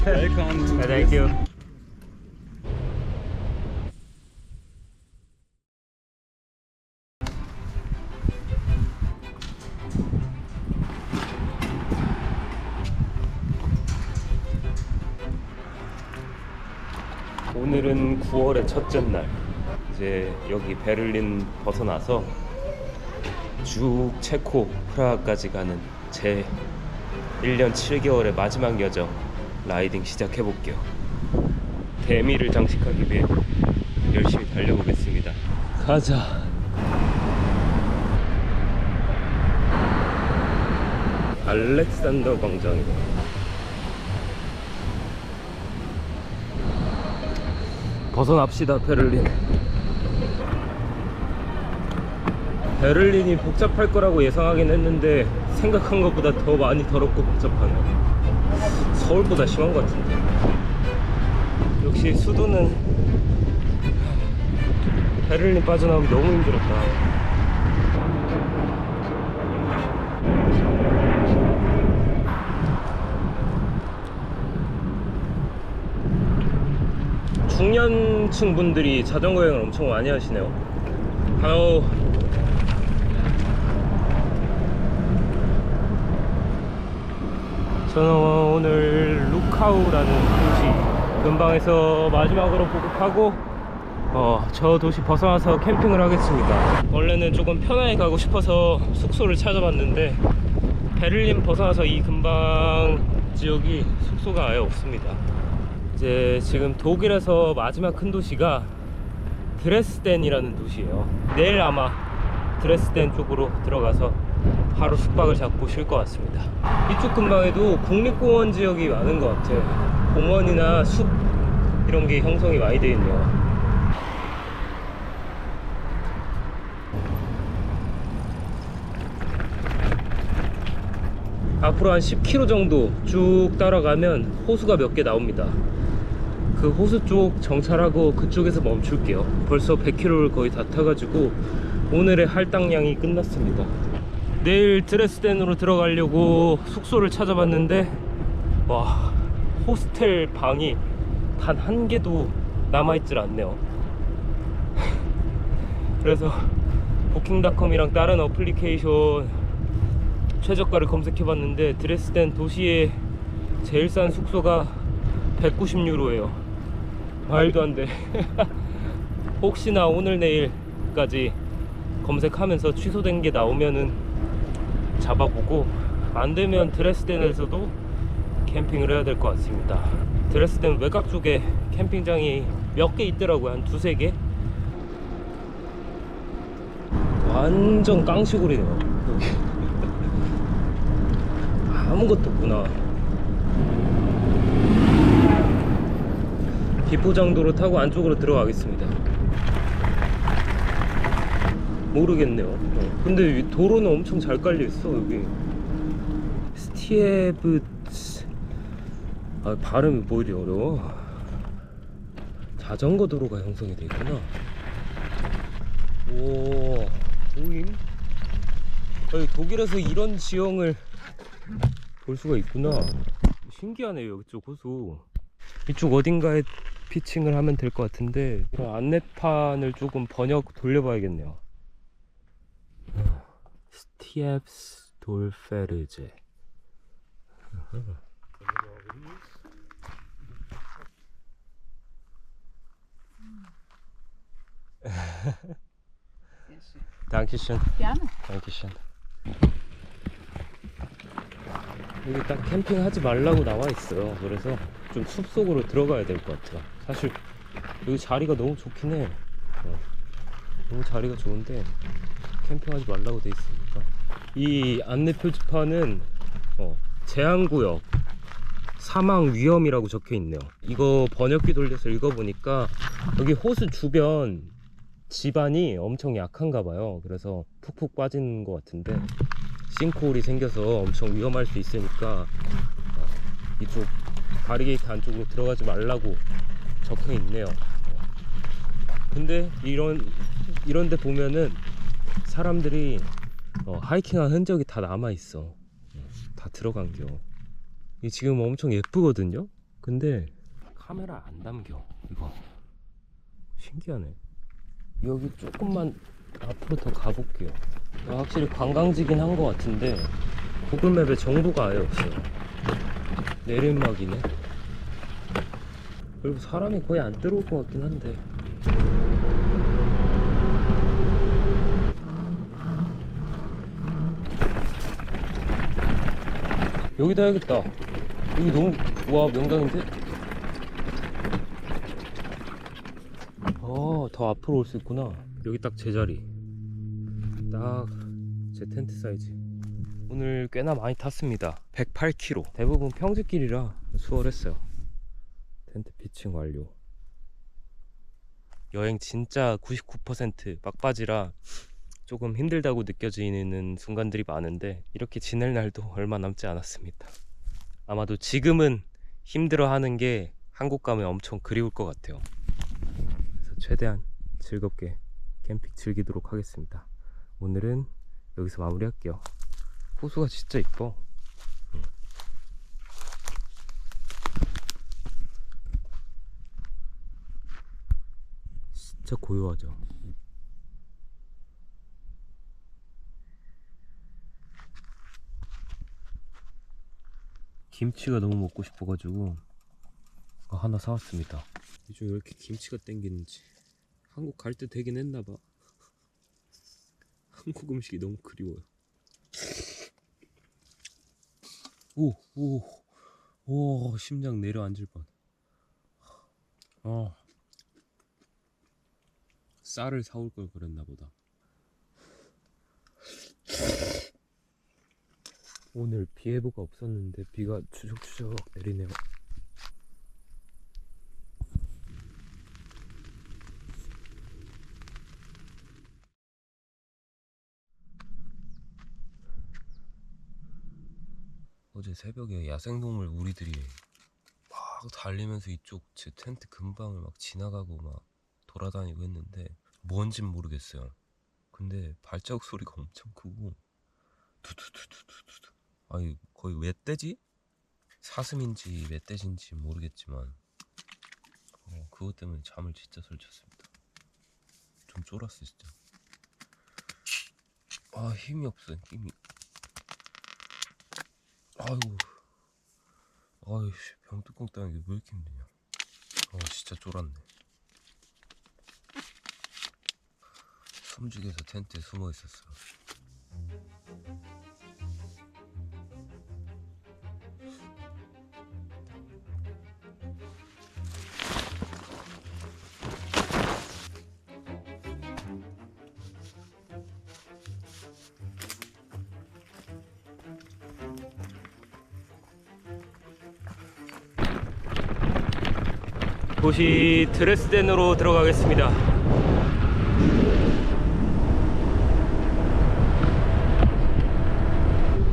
Welcome to Thank you. 오늘은 9월의 첫째 날. 이제 여기 베를린 벗어나서 쭉 체코 프라하까지 가는 제 1년 7개월의 마지막 여정 라이딩 시작해 볼게요. 대미를 장식하기 위해 열심히 달려보겠습니다. 가자. 알렉산더 광장이다. 벗어납시다. 베를린이 복잡할 거라고 예상하긴 했는데 생각한 것보다 더 많이 더럽고 복잡하네요. 서울보다 심한 것 같은데. 역시 수도는 베를린 빠져나오기 너무 힘들었다. 중년층 분들이 자전거 여행을 엄청 많이 하시네요. 아우, 저는 오늘 루카우라는 도시 근방에서 마지막으로 보급하고 저 도시 벗어나서 캠핑을 하겠습니다. 원래는 조금 편하게 가고 싶어서 숙소를 찾아봤는데 베를린 벗어나서 이 근방 지역이 숙소가 아예 없습니다. 이제 지금 독일에서 마지막 큰 도시가 드레스덴이라는 도시예요. 내일 아마 드레스덴 쪽으로 들어가서 하루 숙박을 잡고 쉴 것 같습니다. 이쪽 근방에도 국립공원 지역이 많은 것 같아요. 공원이나 숲 이런 게 형성이 많이 되어 있네요. 앞으로 한 10km 정도 쭉 따라가면 호수가 몇 개 나옵니다. 그 호수 쪽 정찰하고 그쪽에서 멈출게요. 벌써 100km를 거의 다 타가지고 오늘의 할당량이 끝났습니다. 내일 드레스덴으로 들어가려고 숙소를 찾아봤는데 와, 호스텔 방이 단 한 개도 남아있질 않네요. 그래서 부킹닷컴이랑 다른 어플리케이션 최저가를 검색해봤는데 드레스덴 도시의 제일 싼 숙소가 190유로예요 말도 안돼. 혹시나 오늘 내일까지 검색하면서 취소된 게 나오면은 잡아보고, 안되면 드레스덴에서도 캠핑을 해야 될 것 같습니다. 드레스덴 외곽 쪽에 캠핑장이 몇 개 있더라고요. 한 두세 개. 완전 깡시골이네요 여기. 아무것도 없구나. 비포장도로 타고 안쪽으로 들어가겠습니다. 모르겠네요. 근데 도로는 엄청 잘 깔려있어 여기. 스티에브츠. 아, 발음이 뭐 이리 어려워. 자전거 도로가 형성이 되어 있구나. 오, 보임? 아니, 독일에서 이런 지형을 볼 수가 있구나. 신기하네요 이쪽 호수. 이쪽 어딘가에 피칭을 하면 될 것 같은데 이런 안내판을 조금 번역 돌려봐야겠네요. 스티앱스 돌페르제. Dankeschön. Gerne. Dankeschön. 여기 딱 캠핑하지 말라고 나와 있어요. 그래서 좀 숲속으로 들어가야 될 것 같아요. 사실 여기 자리가 너무 좋긴 해. 너무 자리가 좋은데 캠핑하지 말라고 돼 있으니까. 이 안내 표지판은 제한구역, 사망 위험이라고 적혀 있네요. 이거 번역기 돌려서 읽어보니까 여기 호수 주변 지반이 엄청 약한가 봐요. 그래서 푹푹 빠지는 것 같은데 싱크홀이 생겨서 엄청 위험할 수 있으니까 이쪽 바리게이트 안쪽으로 들어가지 말라고 적혀 있네요. 근데 이런데 보면은 사람들이 하이킹한 흔적이 다 남아 있어. 다 들어간겨. 이 지금 엄청 예쁘거든요. 근데 카메라 안 담겨. 이거 신기하네. 여기 조금만 앞으로 더 가볼게요. 확실히 관광지긴 한 것 같은데 구글맵에 정보가 아예 없어요. 내리막이네. 그리고 사람이 거의 안 들어올 것 같긴 한데. 여기다 해야겠다. 여기 너무, 와, 명당인데? 더 앞으로 올 수 있구나. 여기 딱 제자리. 딱 제 텐트 사이즈. 오늘 꽤나 많이 탔습니다. 108km. 대부분 평지길이라 수월했어요. 텐트 피칭 완료. 여행 진짜 99% 막바지라 조금 힘들다고 느껴지는 순간들이 많은데 이렇게 지낼 날도 얼마 남지 않았습니다. 아마도 지금은 힘들어하는 게 한국 가면 엄청 그리울 것 같아요. 그래서 최대한 즐겁게 캠핑 즐기도록 하겠습니다. 오늘은 여기서 마무리할게요. 호수가 진짜 이뻐. 진짜 고요하죠. 김치가 너무 먹고 싶어가지고 하나 사왔습니다. 요즘 왜 이렇게 김치가 땡기는지. 한국 갈 때 되긴 했나봐. 한국 음식이 너무 그리워요. 오, 심장 내려앉을 뻔. 쌀을 사올 걸 그랬나 보다. 오늘 비 예보가 없었는데 비가 추적추적 내리네요. 어제 새벽에 야생동물 우리들이 막 달리면서 이쪽 제 텐트 근방을 막 지나가고 막 돌아다니고 했는데 뭔진 모르겠어요. 근데 발자국 소리가 엄청 크고 두두두두두두. 아니 거의 멧돼지? 사슴인지 멧돼지인지 모르겠지만 그것 때문에 잠을 진짜 설쳤습니다. 좀 쫄았어 진짜. 힘이 없어. 힘이. 아이고. 아이씨, 병뚜껑 따는 게 왜 이렇게 힘드냐. 진짜 쫄았네. 숨죽여서 텐트에 숨어 있었어. 도시 드레스덴으로 들어가겠습니다.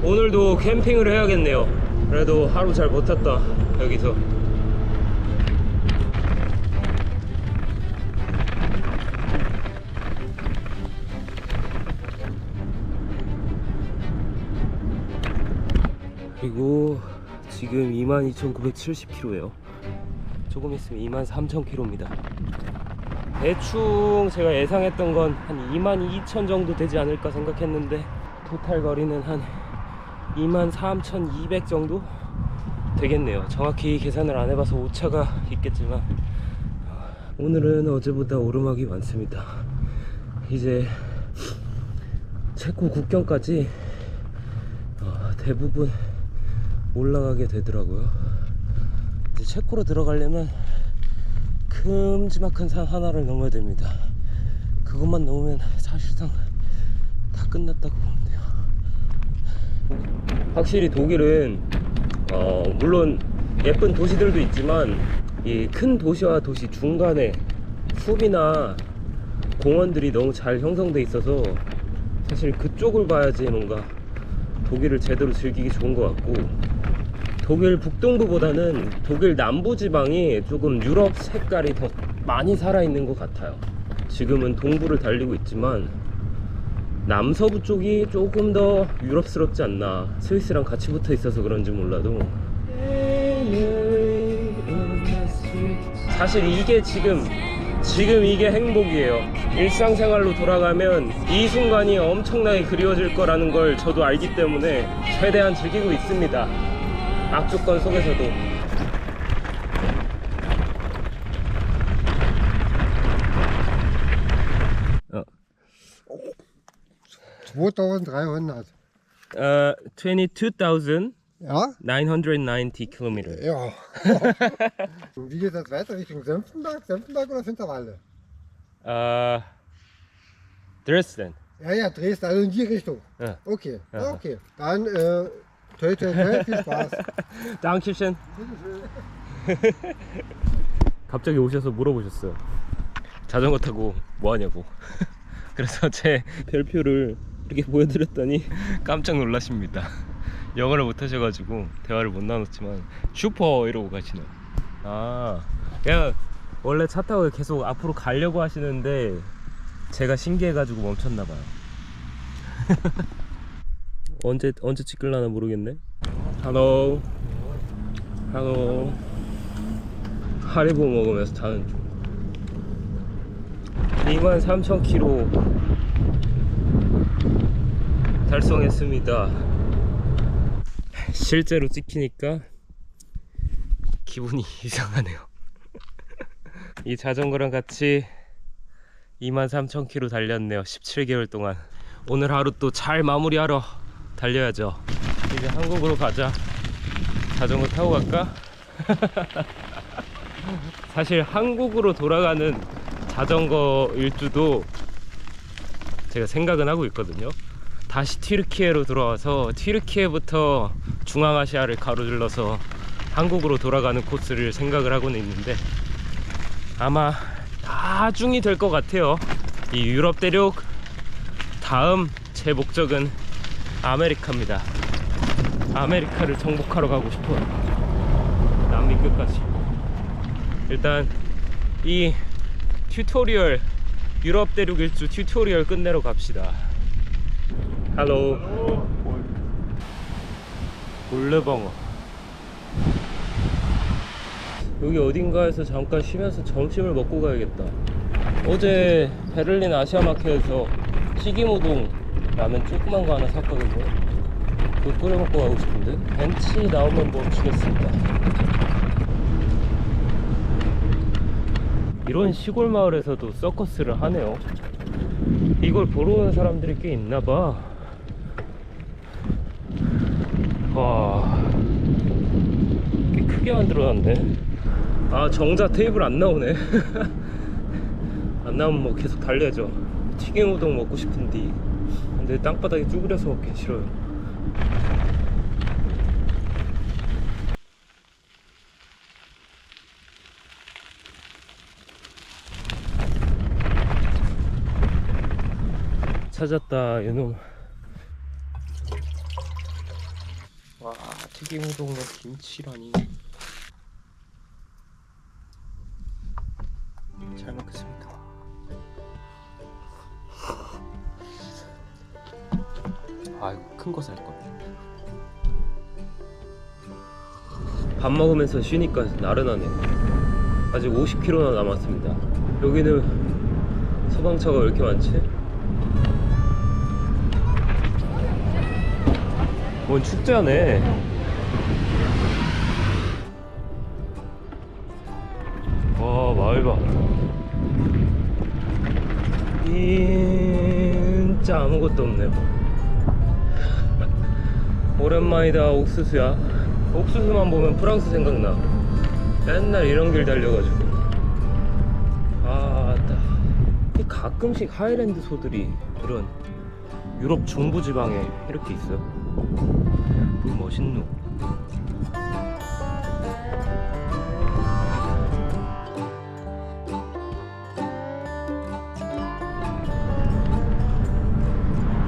오늘도 캠핑을 해야겠네요. 그래도 하루 잘 버텼다. 여기서 그리고 지금 22,970km예요. 조금 있으면 23,000km입니다. 대충 제가 예상했던 건 한 22,000 정도 되지 않을까 생각했는데 토탈 거리는 한 23,200 정도 되겠네요. 정확히 계산을 안 해봐서 오차가 있겠지만 오늘은 어제보다 오르막이 많습니다. 이제 체코 국경까지 대부분 올라가게 되더라고요. 이제 체코로 들어가려면 큼지막한 산 하나를 넘어야 됩니다. 그것만 넘으면 사실상 다 끝났다고 보면 돼요. 확실히 독일은 물론 예쁜 도시들도 있지만 이 큰 도시와 도시 중간에 숲이나 공원들이 너무 잘 형성돼 있어서 사실 그쪽을 봐야지 뭔가 독일을 제대로 즐기기 좋은 것 같고, 독일 북동부보다는 독일 남부지방이 조금 유럽 색깔이 더 많이 살아있는 것 같아요. 지금은 동부를 달리고 있지만 남서부 쪽이 조금 더 유럽스럽지 않나. 스위스랑 같이 붙어 있어서 그런지 몰라도 사실 이게 지금 이게 행복이에요. 일상생활로 돌아가면 이 순간이 엄청나게 그리워질 거라는 걸 저도 알기 때문에 최대한 즐기고 있습니다. 악조건 속에서도. 어. 2300. 22,990 Ja? kilometers. Ja. Und wie geht das weiter Richtung Senftenberg? Senftenberg oder Finsterwalde? Dresden. Ja, ja, Dresden, also in die Richtung. Ja. Okay, Ja. ja. Okay. Dann, toi, toi, toi, viel Spaß. Dankeschön. 갑자기 오셔서 물어보셨어요. 자전거 타고 뭐 하냐고. 그래서 제 별표를 이렇게 보여드렸더니 깜짝 놀라십니다. 영어를 못 하셔가지고 대화를 못 나눴지만 슈퍼 이러고 가시네요. 아, 그냥 원래 차 타고 계속 앞으로 가려고 하시는데 제가 신기해가지고 멈췄나봐요. 언제 찍을라나 모르겠네. 할로 하리보 먹으면서 타는 중. 23,000km 달성했습니다. 실제로 찍히니까 기분이 이상하네요. 이 자전거랑 같이 23,000km 달렸네요. 17개월 동안. 오늘 하루 또 잘 마무리하러 달려야죠. 이제 한국으로 가자. 자전거 타고 갈까? 사실 한국으로 돌아가는 자전거 일주도 제가 생각은 하고 있거든요. 다시 튀르키예로 돌아와서 튀르키예부터 중앙아시아를 가로질러서 한국으로 돌아가는 코스를 생각을 하고는 있는데 아마 나중이 될 것 같아요. 이 유럽 대륙 다음 제 목적은 아메리카입니다. 아메리카를 정복하러 가고 싶어요. 남미 끝까지. 일단 이 튜토리얼, 유럽 대륙 일주 튜토리얼 끝내러 갑시다. 할로. 올르벙어. 여기 어딘가에서 잠깐 쉬면서 점심을 먹고 가야겠다. 어제 베를린 아시아마켓에서 튀김우동 라면 조그만 거 하나 샀거든요. 그거 끓여 먹고 가고 싶은데 벤치 나오면 멈추겠습니다. 이런 시골 마을에서도 서커스를 하네요. 이걸 보러 오는 사람들이 꽤 있나봐. 와, 꽤 크게 만들어놨네. 아, 정자 테이블 안 나오네. 안 나오면 뭐 계속 달려야죠. 튀김우동 먹고 싶은데 근데 땅바닥에 쭈그려서 먹기 싫어요. 찾았다 이놈. 와, 튀김우동에 김치라니. 잘 먹겠습니다. 아, 이거 큰 거 살걸. 밥 먹으면서 쉬니까 나른하네. 아직 50km나 남았습니다. 여기는 소방차가 왜 이렇게 많지? 뭔 축제하네. 와, 마을 봐. 진짜 아무것도 없네요. 오랜만이다. 옥수수야. 옥수수만 보면 프랑스 생각나. 맨날 이런 길 달려가지고. 가끔씩 하이랜드 소들이 이런 유럽 중부지방에 이렇게 있어요. 멋있노.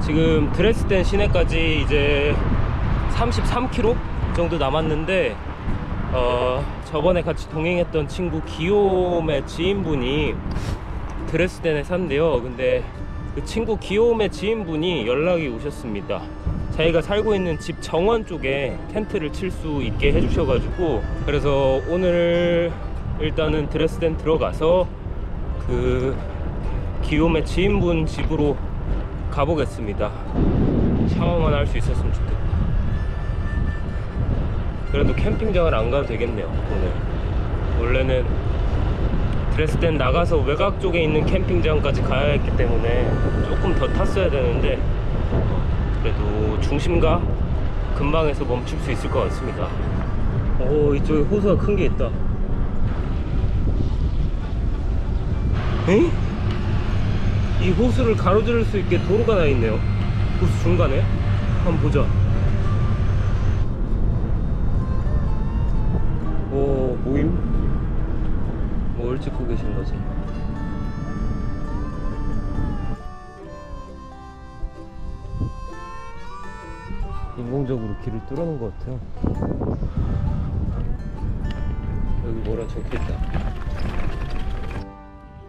지금 드레스덴 시내까지 이제 33km 정도 남았는데 저번에 같이 동행했던 친구 기욤의 지인분이 드레스덴에 산대요. 근데 그 친구 기욤의 지인분이 연락이 오셨습니다. 자기가 살고 있는 집 정원 쪽에 텐트를 칠 수 있게 해주셔가지고, 그래서 오늘 일단은 드레스덴 들어가서 그 기욤의 지인분 집으로 가보겠습니다. 샤워만 할 수 있었으면 좋겠다. 그래도 캠핑장을 안 가도 되겠네요. 오늘 원래는 드레스덴 나가서 외곽 쪽에 있는 캠핑장까지 가야 했기 때문에 조금 더 탔어야 되는데, 그래도 중심가 근방에서 멈출 수 있을 것 같습니다. 오, 이쪽에 호수가 큰 게 있다. 에이? 이 호수를 가로지를 수 있게 도로가 나 있네요. 호수 중간에. 한번 보자. 오, 모임? 뭘 찍고 계신 거지? 인공적으로 길을 뚫어놓은 것 같아요. 여기 뭐라 적혀있다.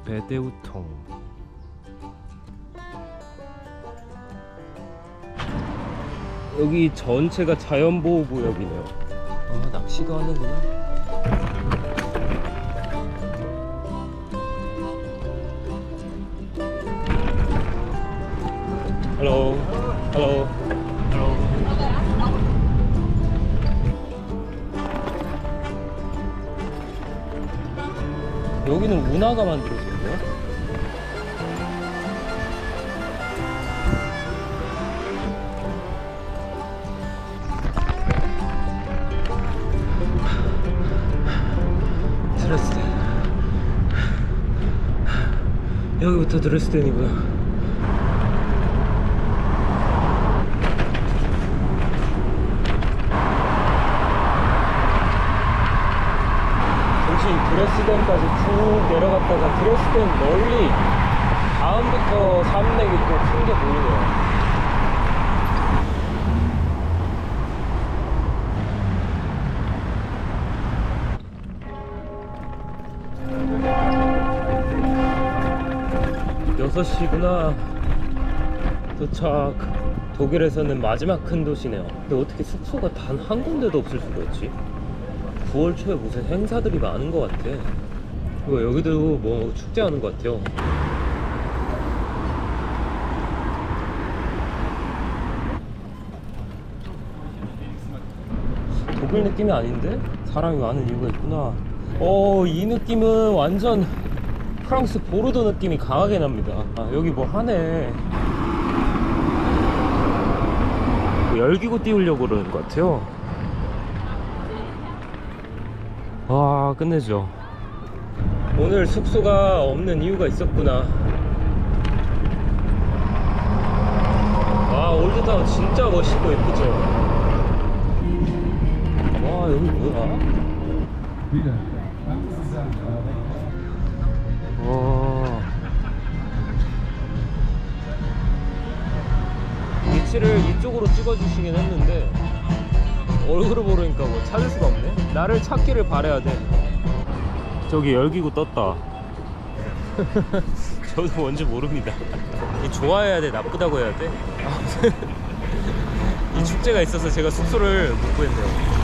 베데우통. 여기 전체가 자연보호구역이네요. 아, 낚시도 하는구나. Hello. Hello. Hello. 여기는 운하가 만들어졌네요. 드레스덴. 여기부터 드레스덴이고요. 드레스덴까지 쭉 내려갔다가 드레스덴 멀리 다음부터 산맥이 또 큰 게 보이네요. 여섯 시구나. 도착. 독일에서는 마지막 큰 도시네요. 근데 어떻게 숙소가 단 한 군데도 없을 수가 있지? 9월 초에 무슨 행사들이 많은 것 같아. 여기도 뭐 축제하는 것 같아요. 독일 느낌이 아닌데? 사람이 많은 이유가 있구나. 이 느낌은 완전 프랑스 보르도 느낌이 강하게 납니다. 아, 여기 뭐 하네. 뭐 열기구 띄우려고 그러는 것 같아요. 와, 끝내죠. 오늘 숙소가 없는 이유가 있었구나. 와, 올드타운 진짜 멋있고 예쁘죠. 와, 여기 뭐야? 와, 위치를 이쪽으로 찍어주시긴 했는데 얼굴을 모르니까 뭐 찾을 수가 없네. 나를 찾기를 바라야 돼. 저기 열기구 떴다. 저도 뭔지 모릅니다. 이 좋아해야 돼, 나쁘다고 해야 돼? 이 축제가 있어서 제가 숙소를 못 구했네요.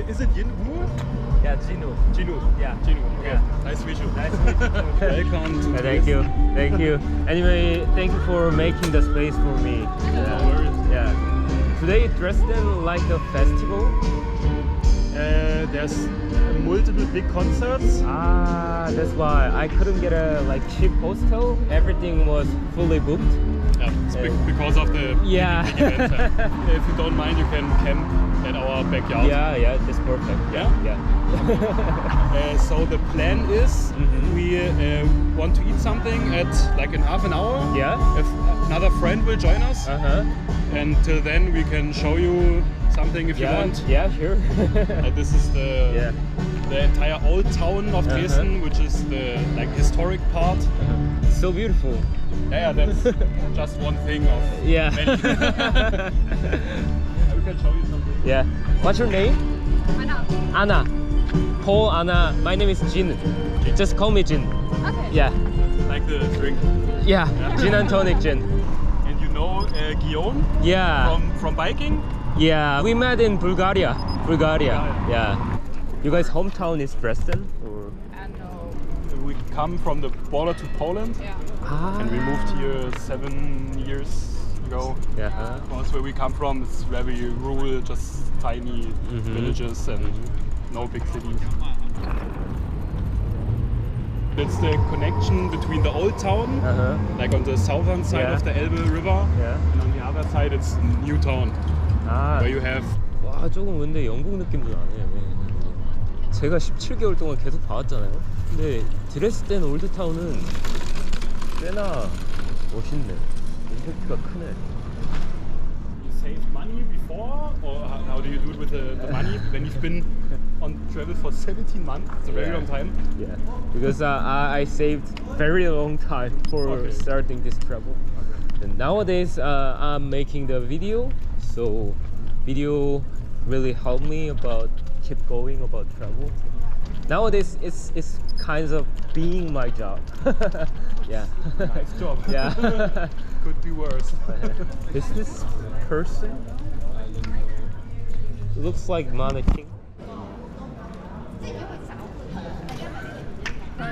Is it Yin Wu? Yeah, Gino. Gino. Yeah. Gino. Okay. Yeah. Nice to meet you. Nice to meet you. Welcome to Thank you. Thank you. Anyway, thank you for making the space for me. No worries. Yeah. Today Dresden like a festival. There's multiple big concerts. Ah, that's why I couldn't get a cheap hostel. Everything was fully booked. Yeah, it's because of the Yeah. big event. If you don't mind, you can camp at our backyard. Yeah, that's perfect. Yeah. So the plan is we want to eat something at like in half an hour. Yeah. If another friend will join us, and till then we can show you something if you want. Yeah, sure. This is the entire old town of Dresden, which is the historic part. So beautiful. Yeah, that's just one thing of Yeah. many. We can show you something. Yeah. What's your name? Anna. Paul, Anna. My name is Jin. Just call me Jin. Okay. Yeah. like the drink. Yeah, gin and tonic gin. And you know Guillaume Yeah, from biking? yeah. We met in Bulgaria. Bulgaria. Bulgaria. Yeah. You guys' hometown is Dresden? Or? No. We come from the border to Poland, Yeah. Ah. and we moved here 7 years ago. Yeah. That's where we come from. It's very rural, just tiny villages and no big cities. It's the connection between the old town, Uh-huh. like on the southern side Yeah. of the Elbe River, Yeah. and on the other side it's New Town, 아. where you have 와, 조금 근데 영국 느낌도 나네. 제가 17개월 동안 계속 봐왔잖아요. 근데 드레스덴 올드타운은 꽤나 멋있네. 임팩트가 크네. you save money before, or how do you do it with the money when you've been on travel for 17 months? It's a very Yeah. long time. Yeah, because I saved very long time for Okay. starting this travel. And nowadays I'm making the video, so video really helped me about keep going about travel. Nowadays it's kind of being my job. Yeah. Nice job. Yeah. Could be worse. Is this person? Looks like mannequin.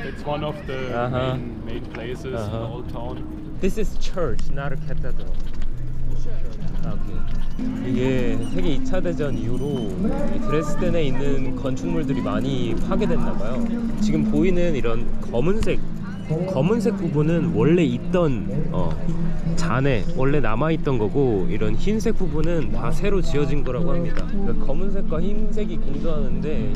It's one of the Uh-huh. main places in the old town. This is church, not a cathedral. 오케이. 이게 세계 2차 대전 이후로 이 드레스덴에 있는 건축물들이 많이 파괴됐나 봐요. 지금 보이는 이런 검은색 부분은 원래 있던 잔해 원래 남아있던 거고, 이런 흰색 부분은 다 새로 지어진 거라고 합니다. 그러니까 검은색과 흰색이 공존하는데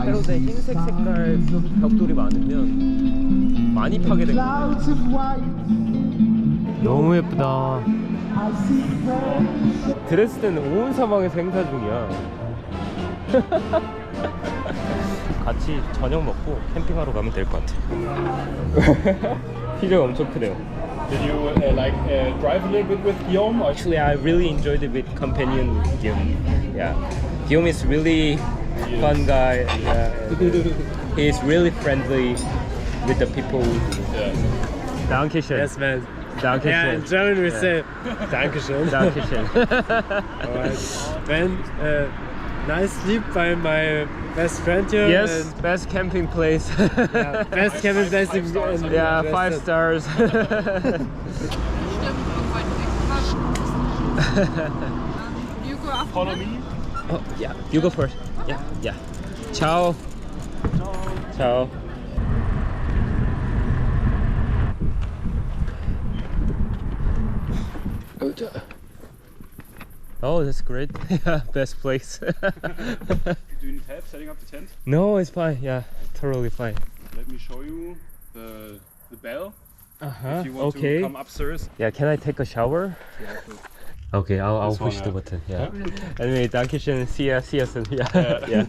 새로 된 흰색 색깔 벽돌이 많으면 많이 파괴된 거예요. 너무 예쁘다. 드레스덴 온 사방에서 행사 중이야. 같이 저녁 먹고 캠핑하러 가면 될 것 같아. 피자가 엄청 크네요. Did you drive a little bit with Guillaume? Or Actually, I really enjoyed it with companion Guillaume. Yeah, Guillaume is really fun guy. Yeah. He is really friendly with the people. yeah. Dankeschön. Yes, man. Dankeschön. Yeah, in German we say Dankeschön. Dankeschön. Alright. Man, nice sleep by my best friend here. Yes, best camping place. And, yeah, best camping place in Yeah, Dresden. 5 stars. Stimmt, irgendwann you go after Follow me? me. Oh, yeah, you go first. Yeah, yeah. Ciao. Ciao. Oh, that's great. Yeah, best place. Do you need help setting up the tent? No, it's fine. Yeah, totally fine. Let me show you the bell. Uh-huh. If you want Okay. to come upstairs. Yeah, can I take a shower? Yeah, sure. Okay, I'll This one, push the yeah. button. Yeah. Anyway, dankeschön. See ya soon. Yeah. Yeah.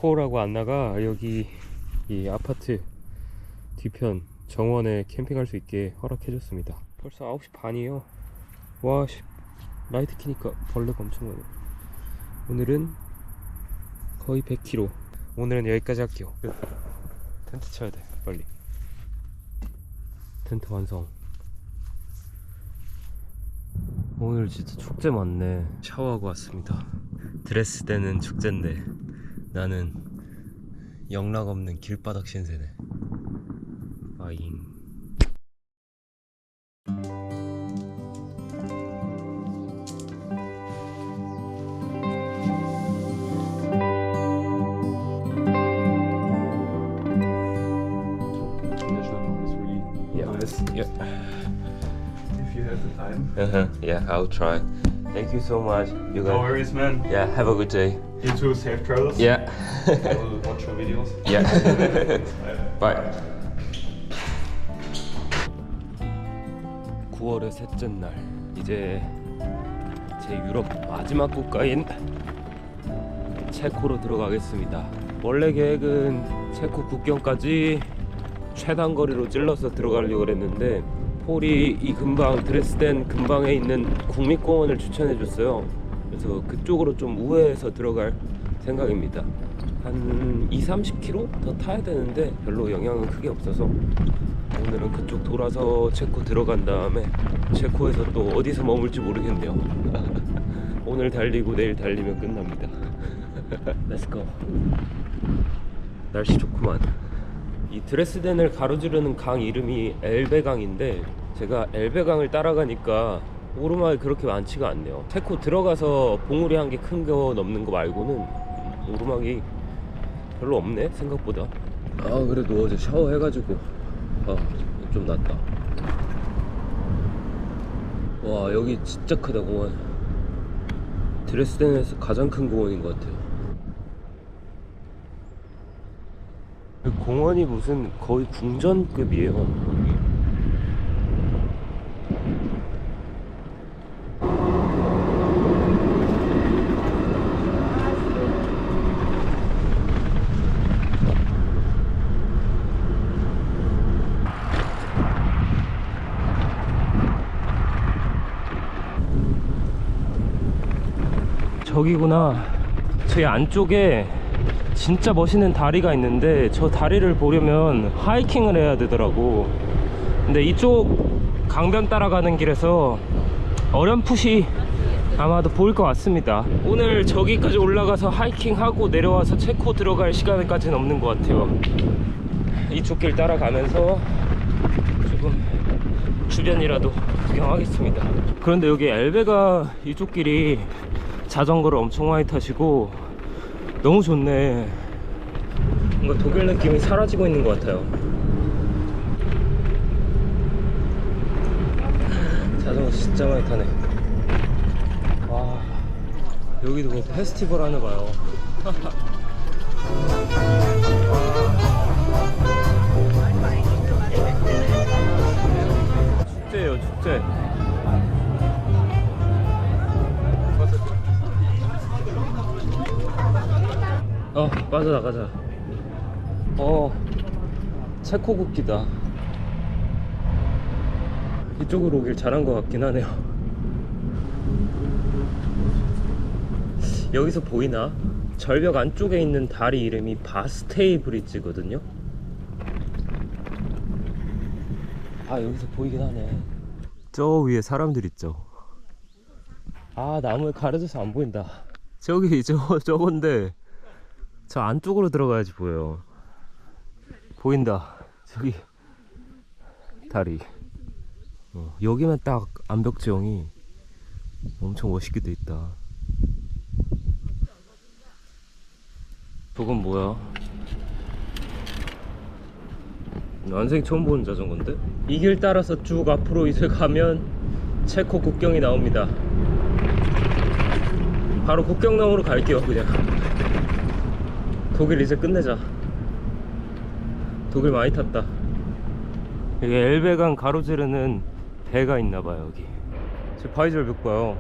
포라고 안나가 여기 이 아파트 뒤편 정원에 캠핑할 수 있게 허락해줬습니다. 벌써 9시 반이에요. 와, 라이트 켜니까 벌레가 엄청 많아요. 오늘은 거의 100km. 오늘은 여기까지 할게요. 끝. 텐트 쳐야 돼, 빨리. 텐트 완성. 오늘 진짜 축제 많네. 샤워하고 왔습니다. 드레스덴은 축제인데 나는 영락 없는 길바닥 신세네. 빠잉. Yeah. If you have the time. Yeah, I'll try. Thank you so much. You No guys. worries, man. Yeah, have a good day. You too. Safe travels. Yeah. I will watch your videos. Yeah. Bye. 9월의 셋째 날. 이제 제 유럽 마지막 국가인 체코로 들어가겠습니다. 원래 계획은 체코 국경까지 최단 거리로 찔러서 들어가려고 했는데 폴이 이 근방 드레스덴 근방에 있는 국립공원을 추천해 줬어요. 그래서 그쪽으로 좀 우회해서 들어갈 생각입니다. 한 20-30km 더 타야 되는데 별로 영향은 크게 없어서 오늘은 그쪽 돌아서 체코 들어간 다음에 체코에서 또 어디서 머물지 모르겠네요. 오늘 달리고 내일 달리면 끝납니다. 렛츠고. 날씨 좋구만. 이 드레스덴을 가로지르는 강 이름이 엘베강인데 제가 엘베강을 따라가니까 오르막이 그렇게 많지가 않네요. 체코 들어가서 봉우리 한 개 큰 거 넘는 거 말고는 오르막이 별로 없네 생각보다. 아 그래도 어제 샤워해가지고 좀 낫다. 와 여기 진짜 크다 공원. 드레스덴에서 가장 큰 공원인 것 같아요. 공원이 무슨 거의 궁전급이에요. 저기구나. 저희 안쪽에 진짜 멋있는 다리가 있는데 저 다리를 보려면 하이킹을 해야 되더라고. 근데 이쪽 강변 따라가는 길에서 어렴풋이 아마도 보일 것 같습니다. 오늘 저기까지 올라가서 하이킹하고 내려와서 체코 들어갈 시간까지는 없는 것 같아요. 이쪽 길 따라가면서 조금 주변이라도 구경하겠습니다. 그런데 여기 엘베가 이쪽 길이 자전거를 엄청 많이 타시고 너무 좋네. 뭔가 독일 느낌이 사라지고 있는 것 같아요. 자전거 진짜 많이 타네. 와 여기도 뭐 페스티벌 하나 봐요. 축제예요 축제. 빠져나가자. 체코 국기다. 이쪽으로 오길 잘한 것 같긴 하네요. 여기서 보이나? 절벽 안쪽에 있는 다리 이름이 바스테이 브릿지거든요. 여기서 보이긴 하네. 저 위에 사람들 있죠. 나무에 가려져서 안 보인다. 저기 저건데 저 안쪽으로 들어가야지 보여요. 보인다. 저기 다리. 여기만 딱 암벽 지형이 엄청 멋있게 돼 있다. 저건 뭐야? 난생 처음 보는 자전거인데? 이 길 따라서 쭉 앞으로 이제 가면 체코 국경이 나옵니다. 바로 국경 너머로 갈게요. 그냥 독일 이제 끝내자. 독일 많이 탔다. 여기 엘베강 가로지르는 배가 있나봐요. 여기 제 바이저를 몇 봐요.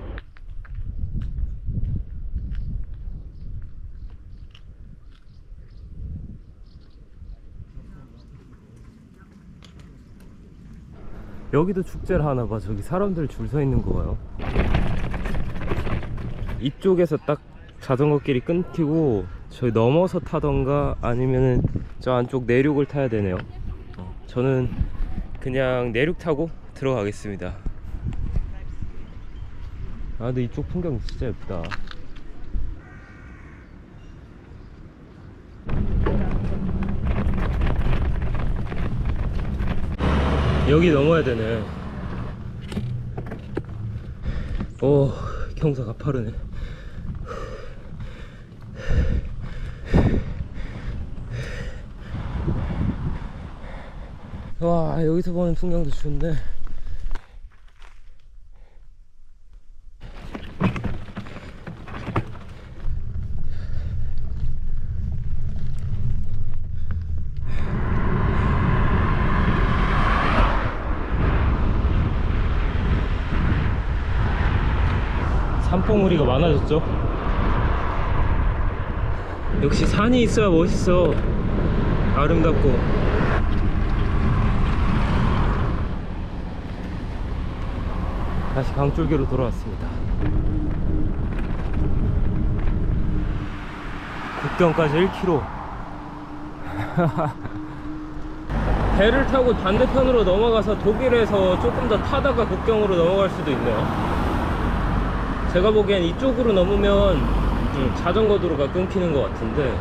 여기도 축제를 하나봐. 저기 사람들 줄 서 있는 거 봐요. 이쪽에서 딱 자전거길이 끊기고 저기 넘어서 타던가 아니면은 저 안쪽 내륙을 타야 되네요. 저는 그냥 내륙 타고 들어가겠습니다. 근데 이쪽 풍경 진짜 예쁘다. 여기 넘어야 되네. 경사 가파르네. 와 여기서 보는 풍경도 좋은데 산봉우리가 많아졌죠. 역시 산이 있어야 멋있어. 아름답고. 다시 강줄기로 돌아왔습니다. 국경까지 1km. 배를 타고 반대편으로 넘어가서 독일에서 조금 더 타다가 국경으로 넘어갈 수도 있네요. 제가 보기엔 이쪽으로 넘으면 자전거 도로가 끊기는 것 같은데,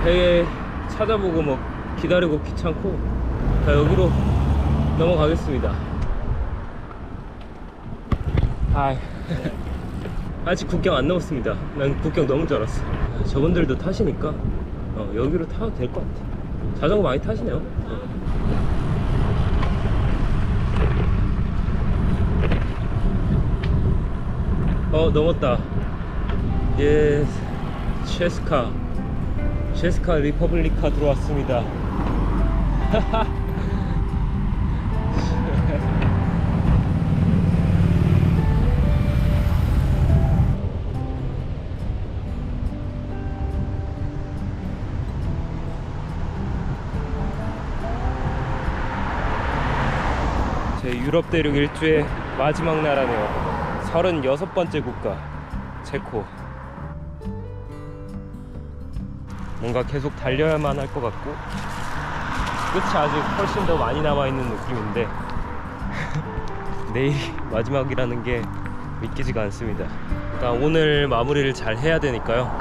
배에 찾아보고 뭐 기다리고 귀찮고 자, 여기로 넘어가겠습니다. 아직 국경 안 넘었습니다. 난 국경 넘은 줄 알았어. 저분들도 타시니까 여기로 타도 될 것 같아. 자전거 많이 타시네요. 넘었다. 예, 체스카 리퍼블리카 들어왔습니다. 제 유럽 대륙 일주의 마지막 나라네요. 36번째 국가 체코. 뭔가 계속 달려야만 할 것 같고 끝이 아직 훨씬 더 많이 남아있는 느낌인데 내일이 마지막이라는 게 믿기지가 않습니다. 일단 오늘 마무리를 잘 해야 되니까요,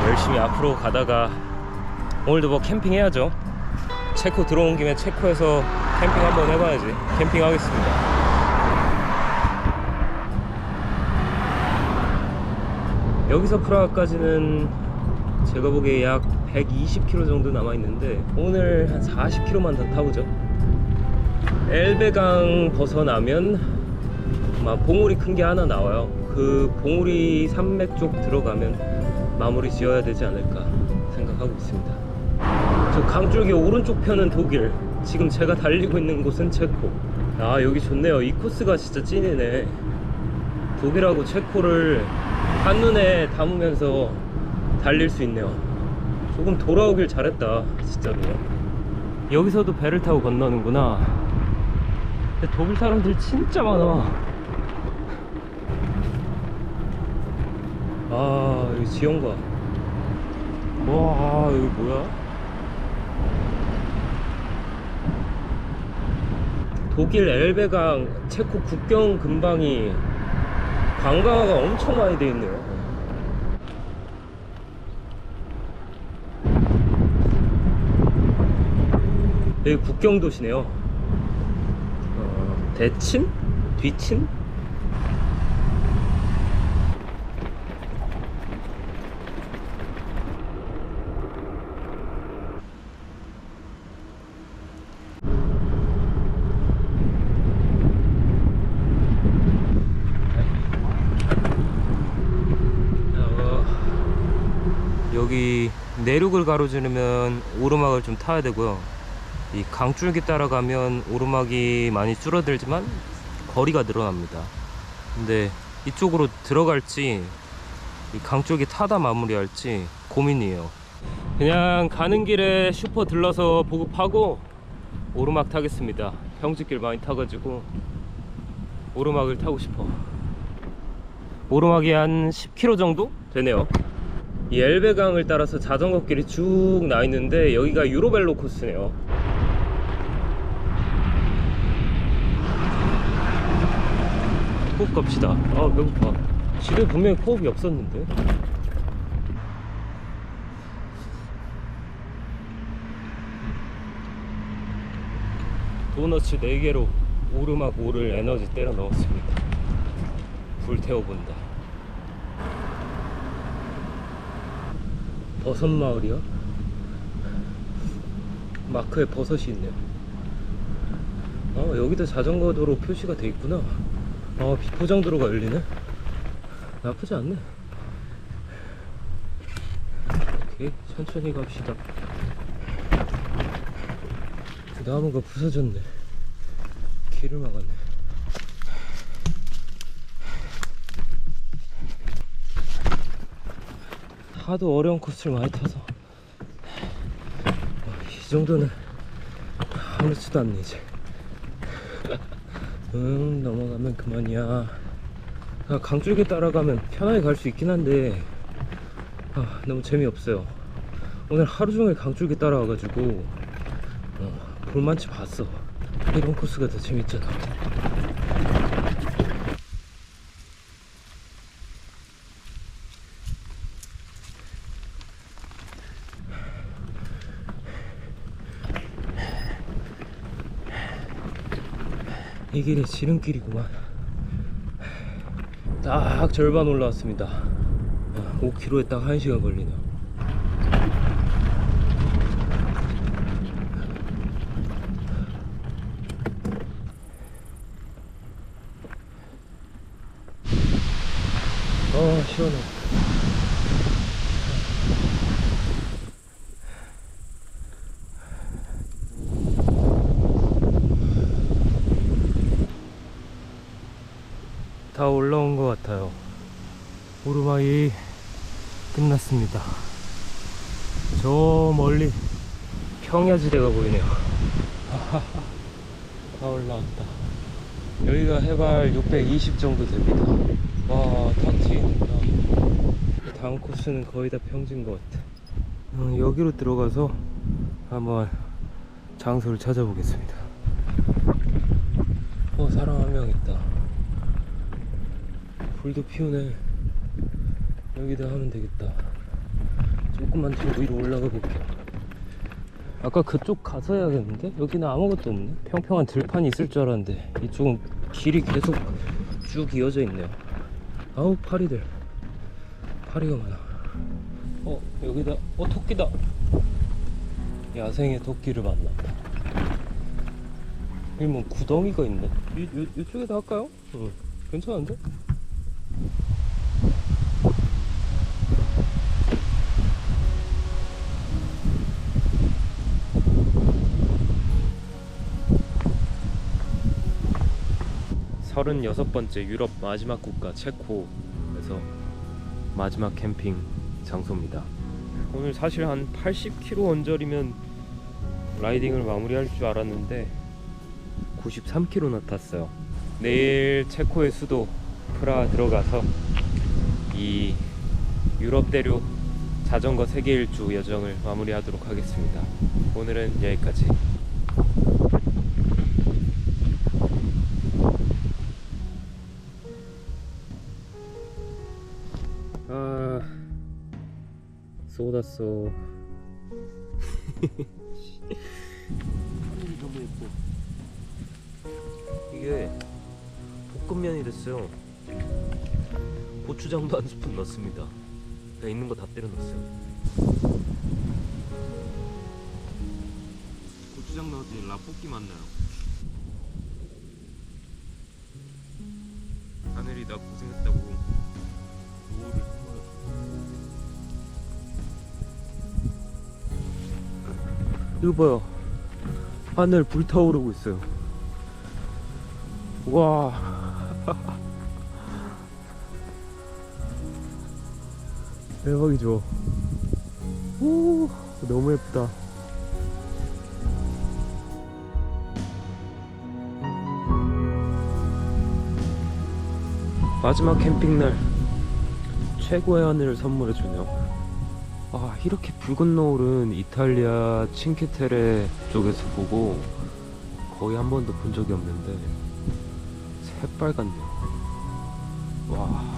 열심히 앞으로 가다가 오늘도 뭐 캠핑 해야죠. 체코 들어온 김에 체코에서 캠핑 한번 해봐야지. 캠핑 하겠습니다. 여기서 프라하까지는 제가 보기에 약 120km 정도 남아있는데 오늘 한 40km만 더 타보죠. 엘베강 벗어나면 아마 봉우리 큰 게 하나 나와요. 그 봉우리 산맥 쪽 들어가면 마무리 지어야 되지 않을까 생각하고 있습니다. 저 강줄기 오른쪽 편은 독일, 지금 제가 달리고 있는 곳은 체코. 여기 좋네요. 이 코스가 진짜 찐이네. 독일하고 체코를 한눈에 담으면서 달릴 수 있네요. 조금 돌아오길 잘했다 진짜로. 여기서도 배를 타고 건너는구나. 근데 독일 사람들 진짜 많아. 여기 지형봐. 와, 여기 뭐야? 독일 엘베강 체코 국경 근방이 관광화가 엄청 많이 돼 있네요. 여기 국경 도시네요. 대친? 뒤친? 여기 내륙을 가로지르면 오르막을 좀 타야 되고요. 이 강줄기 따라가면 오르막이 많이 줄어들지만 거리가 늘어납니다. 근데 이쪽으로 들어갈지 이 강줄기 타다 마무리할지 고민이에요. 그냥 가는 길에 슈퍼 들러서 보급하고 오르막 타겠습니다. 평지길 많이 타가지고 오르막을 타고 싶어. 오르막이 한 10km 정도 되네요. 이 엘베강을 따라서 자전거 길이 쭉 나 있는데 여기가 유로벨로 코스네요. 코업 갑시다. 배고파. 집에 분명히 코업이 없었는데. 도너츠 4개로 오르막 5를 에너지 때려 넣었습니다. 불태워본다. 버섯 마을이요? 마크에 버섯이 있네요. 여기도 자전거 도로 표시가 돼 있구나. 비포장 도로가 열리네. 나쁘지 않네. 오케이, 천천히 갑시다. 그 나무가 부서졌네. 길을 막았네. 하도 어려운 코스를 많이 타서 이 정도는 아무렇지도 않네 이제. 넘어가면 그만이야. 강줄기 따라가면 편하게 갈 수 있긴 한데 너무 재미없어요. 오늘 하루 종일 강줄기 따라와가지고 볼만치 봤어. 이런 코스가 더 재밌잖아. 이 길이 지름길이구만. 딱 절반 올라왔습니다. 5km에 딱 1시간 걸리네요. 시원해. 다 올라온 것 같아요. 오르막이 끝났습니다. 저 멀리 평야지대가 보이네요. 다 올라왔다. 여기가 해발 620 정도 됩니다. 와, 탁 트인다. 다음 코스는 거의 다 평지인 것 같아. 여기로 들어가서 한번 장소를 찾아보겠습니다. 사람 한 명 있다. 불도 피우네. 여기다 하면 되겠다. 조금만 더 위로 올라가 볼게요. 아까 그쪽 가서 해야겠는데? 여기는 아무것도 없네. 평평한 들판이 있을 줄 알았는데 이쪽은 길이 계속 쭉 이어져 있네요. 아우, 파리들. 파리가 많아. 여기다 토끼다. 야생의 토끼를 만났다. 여기 뭐 구덩이가 있네. 이쪽에다 할까요? 괜찮은데? 서른여섯 번째 유럽 마지막 국가 체코에서 마지막 캠핑 장소입니다. 오늘 사실 한 80km 언저리면 라이딩을 마무리할 줄 알았는데 93km나 탔어요. 내일 체코의 수도 프라하 들어가서 이 유럽 대륙 자전거 세계 일주 여정을 마무리하도록 하겠습니다. 오늘은 여기까지. 쏟았어. 하늘이 너무 예뻐. 이게 볶음면이 됐어요. 고추장도 한 스푼 넣습니다. 그냥 있는 거 다 때려 넣었어요. 고추장 넣었더니 라볶이 맛나요. 하늘이 나 고생했다고 노을을 선물했어. 이거 봐요. 하늘 불타오르고 있어요. 와. 대박이죠. 오, 너무 예쁘다. 마지막 캠핑날 최고의 하늘을 선물해주네요. 이렇게 붉은 노을은 이탈리아 칭케테레 쪽에서 보고 거의 한 번도 본 적이 없는데 새빨갛네요. 와.